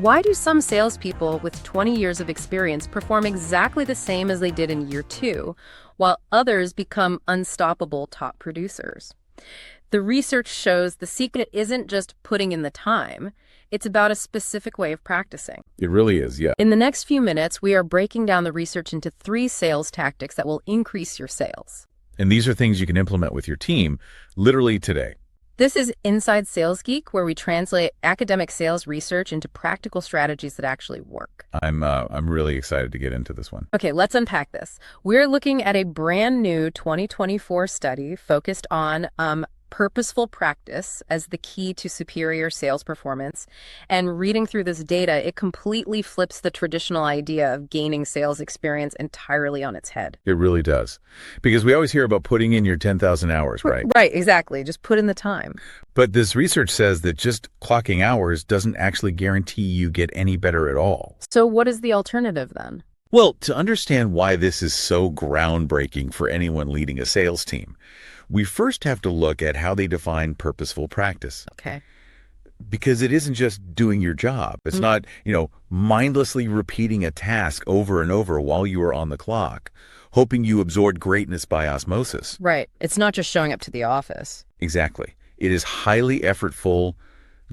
Why do some salespeople with 20 years of experience perform exactly the same as they did in year 2, while others become unstoppable top producers? The research shows the secret isn't just putting in the time. It's about a specific way of practicing. It really is, yeah. In the next few minutes, we are breaking down the research into 3 sales tactics that will increase your sales. And these are things you can implement with your team literally today. This is Inside Sales Geek, where we translate academic sales research into practical strategies that actually work. I'm really excited to get into this one. Okay, let's unpack this. We're looking at a brand new 2024 study focused on purposeful practice as the key to superior sales performance. And reading through this data, it completely flips the traditional idea of gaining sales experience entirely on its head. It really does. Because we always hear about putting in your 10,000 hours, right? Right, exactly. Just put in the time. But this research says that just clocking hours doesn't actually guarantee you get any better at all. So what is the alternative then? Well, to understand why this is so groundbreaking for anyone leading a sales team, we first have to look at how they define purposeful practice. Okay. Because it isn't just doing your job. It's not, mindlessly repeating a task over and over while you are on the clock, hoping you absorb greatness by osmosis. Right. It's not just showing up to the office. Exactly. It is highly effortful,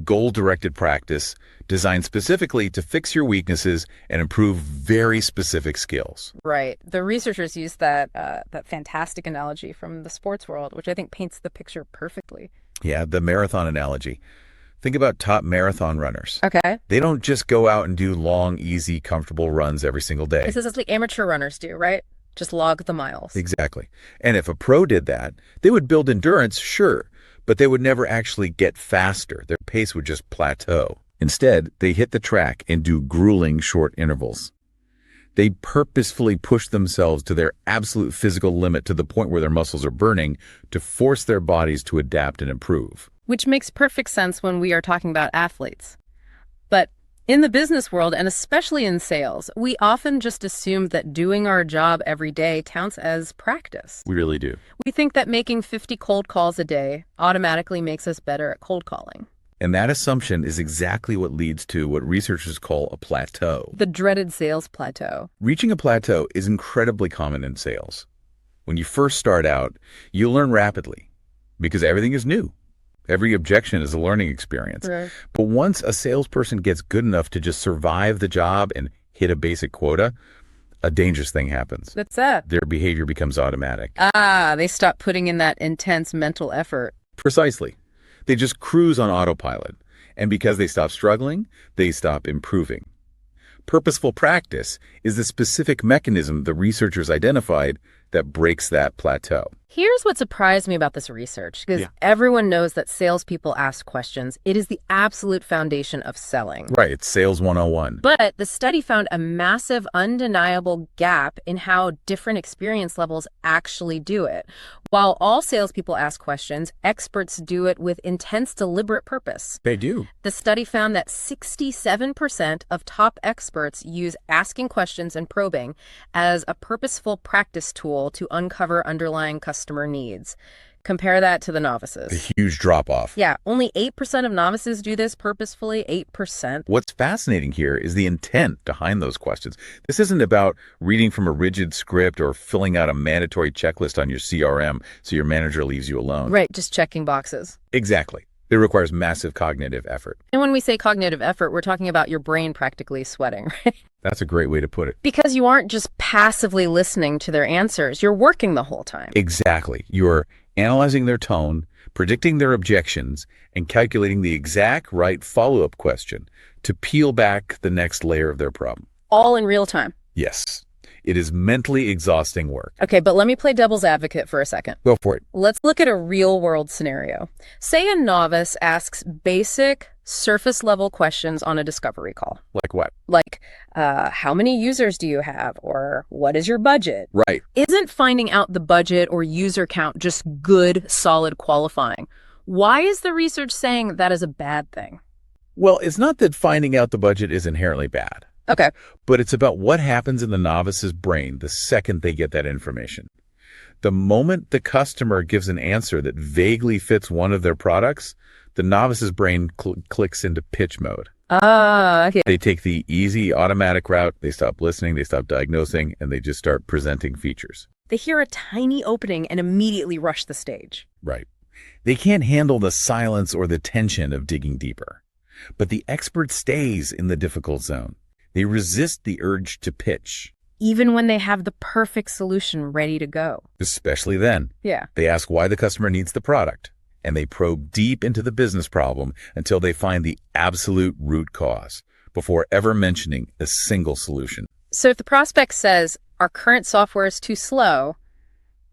goal-directed practice designed specifically to fix your weaknesses and improve very specific skills. Right. The researchers used that fantastic analogy from the sports world, which I think paints the picture perfectly. Yeah, the marathon analogy. Think about top marathon runners. Okay. They don't just go out and do long, easy, comfortable runs every single day. This is like amateur runners do, right? Just log the miles. Exactly. And if a pro did that, they would build endurance, sure, but they would never actually get faster. Their pace would just plateau. Instead, they hit the track and do grueling short intervals. They purposefully push themselves to their absolute physical limit to the point where their muscles are burning to force their bodies to adapt and improve. Which makes perfect sense when we are talking about athletes. But in the business world, and especially in sales, we often just assume that doing our job every day counts as practice. We really do. We think that making 50 cold calls a day automatically makes us better at cold calling. And that assumption is exactly what leads to what researchers call a plateau. The dreaded sales plateau. Reaching a plateau is incredibly common in sales. When you first start out, you learn rapidly because everything is new. Every objection is a learning experience. Right. But once a salesperson gets good enough to just survive the job and hit a basic quota, a dangerous thing happens. That's that. Their behavior becomes automatic. They stop putting in that intense mental effort. Precisely. They just cruise on autopilot. And because they stop struggling, they stop improving. Purposeful practice is the specific mechanism the researchers identified that breaks that plateau. Here's what surprised me about this research, because everyone knows that salespeople ask questions. It is the absolute foundation of selling. Right, it's sales 101. But the study found a massive, undeniable gap in how different experience levels actually do it. While all salespeople ask questions, experts do it with intense, deliberate purpose. They do. The study found that 67% of top experts use asking questions and probing as a purposeful practice tool to uncover underlying customer needs. Compare that to the novices. A huge drop-off. Yeah, only 8% of novices do this purposefully, 8%. What's fascinating here is the intent behind those questions. This isn't about reading from a rigid script or filling out a mandatory checklist on your CRM so your manager leaves you alone. Right, just checking boxes. Exactly. It requires massive cognitive effort. And when we say cognitive effort, we're talking about your brain practically sweating, right? That's a great way to put it. Because you aren't just passively listening to their answers. You're working the whole time. Exactly. You're analyzing their tone, predicting their objections, and calculating the exact right follow-up question to peel back the next layer of their problem. All in real time. Yes. It is mentally exhausting work. Okay, but let me play devil's advocate for a second. Go for it. Let's look at a real-world scenario. Say a novice asks basic, surface-level questions on a discovery call. Like what? Like, how many users do you have? Or what is your budget? Right. Isn't finding out the budget or user count just good, solid qualifying? Why is the research saying that is a bad thing? Well, it's not that finding out the budget is inherently bad. Okay. But it's about what happens in the novice's brain the second they get that information. The moment the customer gives an answer that vaguely fits one of their products, the novice's brain clicks into pitch mode. Okay. They take the easy automatic route. They stop listening, they stop diagnosing, and they just start presenting features. They hear a tiny opening and immediately rush the stage. Right. They can't handle the silence or the tension of digging deeper. But the expert stays in the difficult zone. They resist the urge to pitch. Even when they have the perfect solution ready to go. Especially then. Yeah. They ask why the customer needs the product, and they probe deep into the business problem until they find the absolute root cause before ever mentioning a single solution. So if the prospect says, our current software is too slow,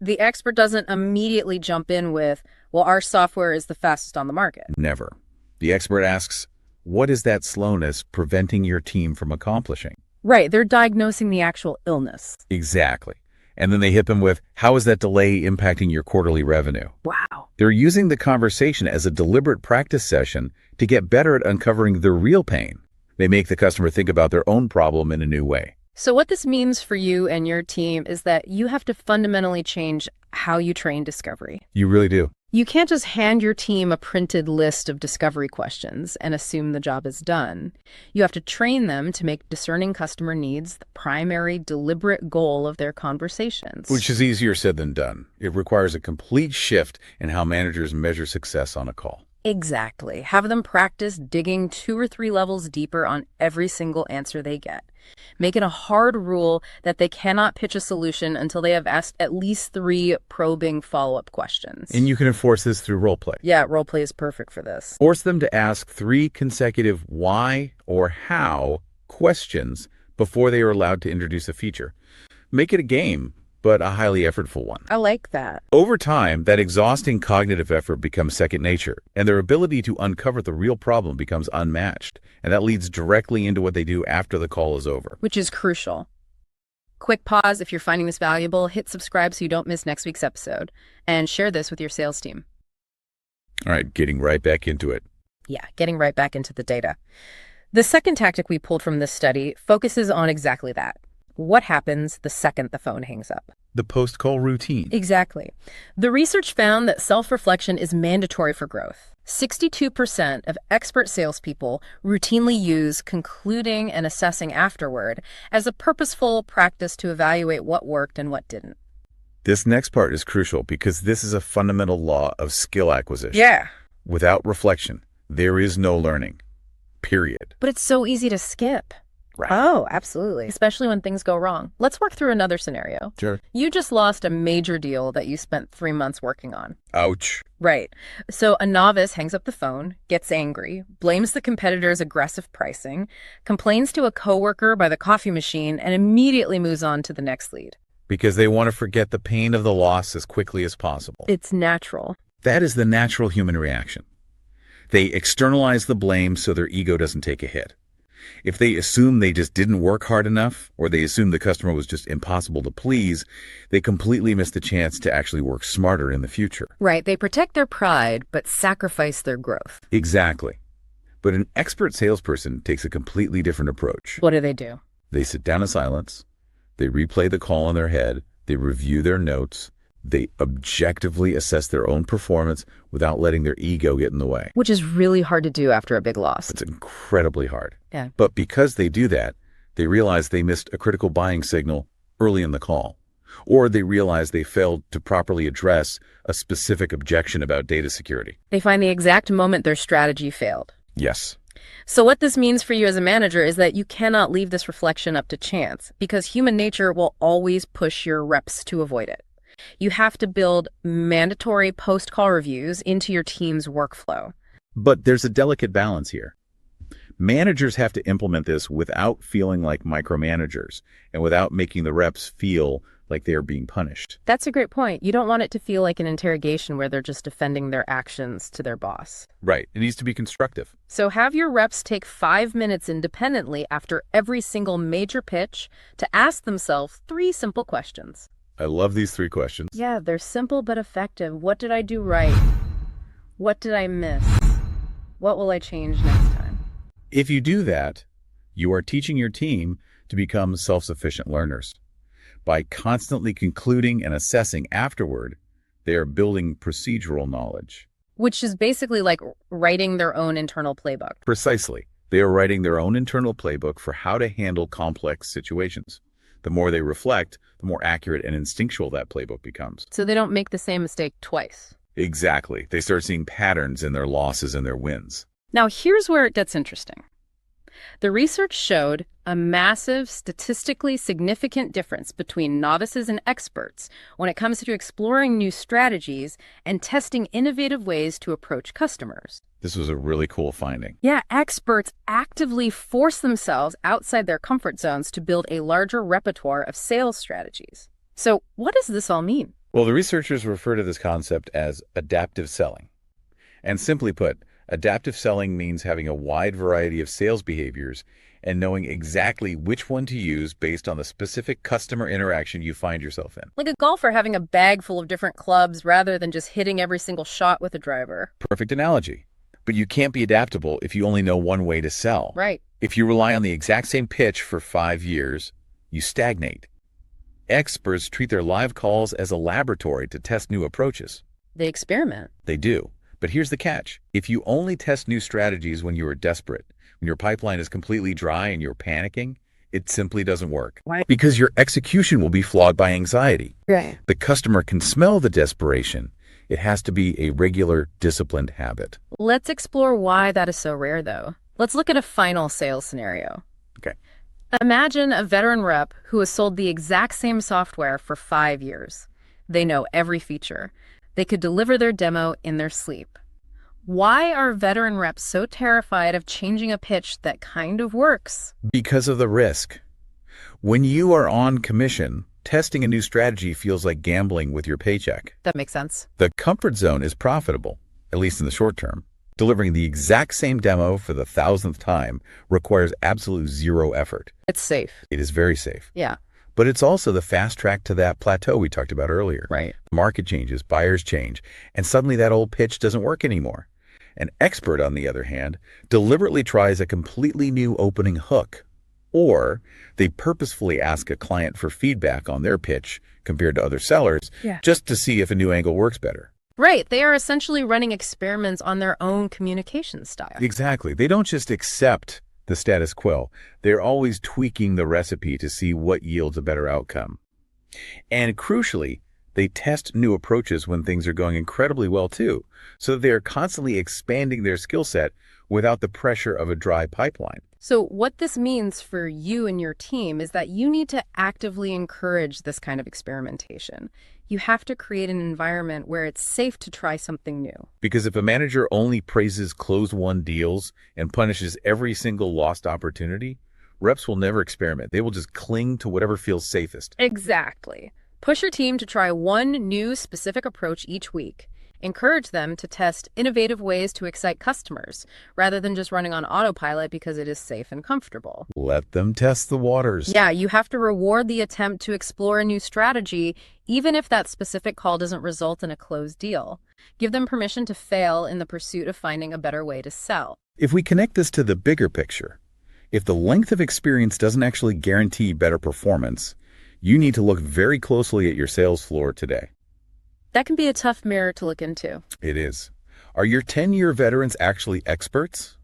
the expert doesn't immediately jump in with, well, our software is the fastest on the market. Never. The expert asks, what is that slowness preventing your team from accomplishing? Right, they're diagnosing the actual illness. Exactly. And then they hit them with, how is that delay impacting your quarterly revenue? Wow. They're using the conversation as a deliberate practice session to get better at uncovering the real pain. They make the customer think about their own problem in a new way. So what this means for you and your team is that you have to fundamentally change how you train discovery. You really do. You can't just hand your team a printed list of discovery questions and assume the job is done. You have to train them to make discerning customer needs the primary, deliberate goal of their conversations. Which is easier said than done. It requires a complete shift in how managers measure success on a call. Exactly. Have them practice digging 2 or 3 levels deeper on every single answer they get. Make it a hard rule that they cannot pitch a solution until they have asked at least 3 probing follow-up questions. And you can enforce this through role play. Yeah, role play is perfect for this. Force them to ask 3 consecutive why or how questions before they are allowed to introduce a feature. Make it a game, but a highly effortful one. I like that. Over time, that exhausting cognitive effort becomes second nature, and their ability to uncover the real problem becomes unmatched, and that leads directly into what they do after the call is over. Which is crucial. Quick pause if you're finding this valuable, hit subscribe so you don't miss next week's episode, and share this with your sales team. All right, getting right back into it. Yeah, getting right back into the data. The second tactic we pulled from this study focuses on exactly that. What happens the second the phone hangs up? The post-call routine. Exactly. The research found that self-reflection is mandatory for growth. 62% of expert salespeople routinely use concluding and assessing afterward as a purposeful practice to evaluate what worked and what didn't. This next part is crucial because this is a fundamental law of skill acquisition. Yeah. Without reflection, there is no learning. Period. But it's so easy to skip. Right. Oh, absolutely. Especially when things go wrong. Let's work through another scenario. Sure. You just lost a major deal that you spent 3 months working on. Ouch. Right. So a novice hangs up the phone, gets angry, blames the competitor's aggressive pricing, complains to a coworker by the coffee machine, and immediately moves on to the next lead. Because they want to forget the pain of the loss as quickly as possible. It's natural. That is the natural human reaction. They externalize the blame so their ego doesn't take a hit. If they assume they just didn't work hard enough, or they assume the customer was just impossible to please, they completely miss the chance to actually work smarter in the future. Right. They protect their pride, but sacrifice their growth. Exactly. But an expert salesperson takes a completely different approach. What do? They sit down in silence. They replay the call in their head. They review their notes. They objectively assess their own performance without letting their ego get in the way. Which is really hard to do after a big loss. It's incredibly hard. Yeah. But because they do that, they realize they missed a critical buying signal early in the call. Or they realize they failed to properly address a specific objection about data security. They find the exact moment their strategy failed. Yes. So what this means for you as a manager is that you cannot leave this reflection up to chance, because human nature will always push your reps to avoid it. You have to build mandatory post-call reviews into your team's workflow. But there's a delicate balance here. Managers have to implement this without feeling like micromanagers and without making the reps feel like they are being punished. That's a great point. You don't want it to feel like an interrogation where they're just defending their actions to their boss. Right. It needs to be constructive. So have your reps take 5 minutes independently after every single major pitch to ask themselves 3 simple questions. I love these 3 questions. Yeah, they're simple but effective. What did I do right? What did I miss? What will I change next time? If you do that, you are teaching your team to become self-sufficient learners. By constantly concluding and assessing afterward, they are building procedural knowledge. Which is basically like writing their own internal playbook. Precisely. They are writing their own internal playbook for how to handle complex situations. The more they reflect, the more accurate and instinctual that playbook becomes. So they don't make the same mistake twice. Exactly. They start seeing patterns in their losses and their wins. Now, here's where it gets interesting. The research showed a massive, statistically significant difference between novices and experts when it comes to exploring new strategies and testing innovative ways to approach customers. This was a really cool finding. Yeah, experts actively force themselves outside their comfort zones to build a larger repertoire of sales strategies. So what does this all mean? Well, the researchers refer to this concept as adaptive selling. And simply put, adaptive selling means having a wide variety of sales behaviors and knowing exactly which one to use based on the specific customer interaction you find yourself in. Like a golfer having a bag full of different clubs rather than just hitting every single shot with a driver. Perfect analogy. But you can't be adaptable if you only know one way to sell. Right. If you rely on the exact same pitch for 5 years, you stagnate. Experts treat their live calls as a laboratory to test new approaches. They experiment. They do. But here's the catch. If you only test new strategies when you are desperate, when your pipeline is completely dry and you're panicking, it simply doesn't work. Why? Because your execution will be flawed by anxiety. Right. The customer can smell the desperation. It has to be a regular, disciplined habit. Let's explore why that is so rare, though. Let's look at a final sales scenario. Okay. Imagine a veteran rep who has sold the exact same software for 5 years. They know every feature. They could deliver their demo in their sleep. Why are veteran reps so terrified of changing a pitch that kind of works? Because of the risk. When you are on commission, testing a new strategy feels like gambling with your paycheck. That makes sense. The comfort zone is profitable, at least in the short term. Delivering the exact same demo for the 1,000th time requires absolute zero effort. It's safe. It is very safe. Yeah. But it's also the fast track to that plateau we talked about earlier. Right. The market changes, buyers change, and suddenly that old pitch doesn't work anymore. An expert, on the other hand, deliberately tries a completely new opening hook. Or they purposefully ask a client for feedback on their pitch compared to other sellers, just to see if a new angle works better. Right. They are essentially running experiments on their own communication style. Exactly. They don't just accept the status quo. They're always tweaking the recipe to see what yields a better outcome. And crucially, they test new approaches when things are going incredibly well too, so that they are constantly expanding their skill set without the pressure of a dry pipeline. So what this means for you and your team is that you need to actively encourage this kind of experimentation. You have to create an environment where it's safe to try something new. Because if a manager only praises closed-won deals and punishes every single lost opportunity, reps will never experiment. They will just cling to whatever feels safest. Exactly. Push your team to try one new specific approach each week. Encourage them to test innovative ways to excite customers, rather than just running on autopilot because it is safe and comfortable. Let them test the waters. Yeah, you have to reward the attempt to explore a new strategy, even if that specific call doesn't result in a closed deal. Give them permission to fail in the pursuit of finding a better way to sell. If we connect this to the bigger picture, if the length of experience doesn't actually guarantee better performance, you need to look very closely at your sales floor today. That can be a tough mirror to look into. It is. Are your 10-year veterans actually experts?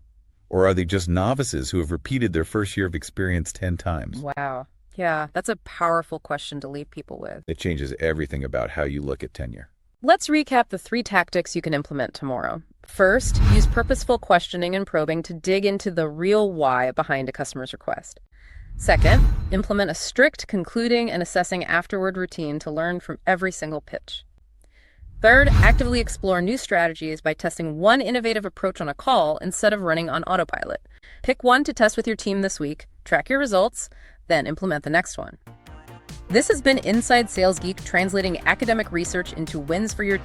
Or are they just novices who have repeated their first year of experience 10 times? Wow. Yeah, that's a powerful question to leave people with. It changes everything about how you look at tenure. Let's recap the 3 tactics you can implement tomorrow. First, use purposeful questioning and probing to dig into the real why behind a customer's request. Second, implement a strict concluding and assessing afterward routine to learn from every single pitch. Third, actively explore new strategies by testing one innovative approach on a call instead of running on autopilot. Pick one to test with your team this week, track your results, then implement the next one. This has been Inside Sales Geek, translating academic research into wins for your